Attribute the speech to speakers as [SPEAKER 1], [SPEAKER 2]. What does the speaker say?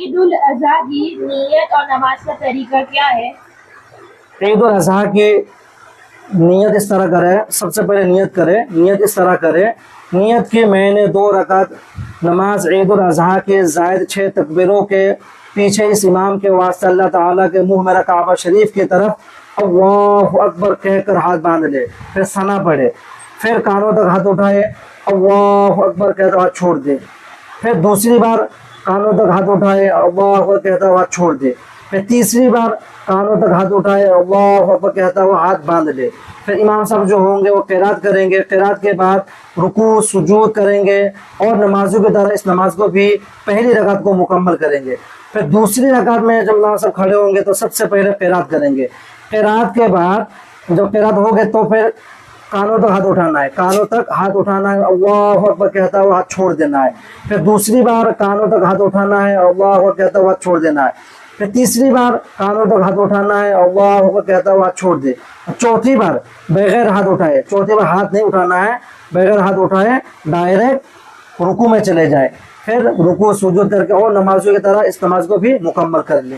[SPEAKER 1] عید الاضحیٰ کی نیت اور نماز کا طریقہ کیا ہے؟
[SPEAKER 2] عید الاضحیٰ کی نیت اس طرح کرے، سب سے پہلے نیت اس طرح کرے، نیت کی میں نے 2 رکعت نماز عید الاضحیٰ کے زائد 6 تکبیروں کے پیچھے اس امام کے واسطے اللہ تعالیٰ کے منہ میرا کعبہ شریف کی طرف اللہ اکبر کہہ کر ہاتھ باندھ لے، پھر ثنا پڑھے، پھر کانوں تک ہاتھ اٹھائے، اللہ اکبر کہہ کر ہاتھ چھوڑ دے، پھر دوسری بار کانوں تک ہاتھ اٹھائے، اللہ اکبر کہتا ہوا ہاتھ چھوڑ دے، پھر تیسری بار کانوں تک ہاتھ اٹھائے، اللہ اکبر کہتا ہوا ہاتھ باندھ لے۔ پھر امام صاحب جو ہوں گے وہ قرات کریں گے، قرات کے بعد رکوع سجود کریں گے، اور نمازیوں کی طرح اس نماز کو بھی پہلی رکعت کو مکمل کریں گے۔ پھر دوسری رکعت میں جب امام صاحب کھڑے ہوں گے تو سب سے پہلے قرات کریں گے، قرات کے بعد جب قرات ہو گئے تو پھر کانوں تک ہاتھ اٹھانا ہے، کانوں تک ہاتھ اٹھانا ہے، اللہ اکبر کہتا ہوا ہاتھ چھوڑ دینا ہے، پھر دوسری بار کانوں تک ہاتھ اٹھانا ہے، اللہ اکبر کہتا ہوا ہاتھ چھوڑ دینا ہے، پھر تیسری بار کانوں تک ہاتھ اٹھانا ہے، اللہ اکبر کہتا ہوا ہاتھ چھوڑ دے، چوتھی بار بغیر ہاتھ اٹھائے، چوتھی بار ہاتھ نہیں اٹھانا ہے، بغیر ہاتھ اٹھائے ڈائریکٹ رکوع میں چلے جائے، پھر رکوع سجود کر کے اور نمازیوں کی طرح اس نماز کو بھی مکمل کر لیں۔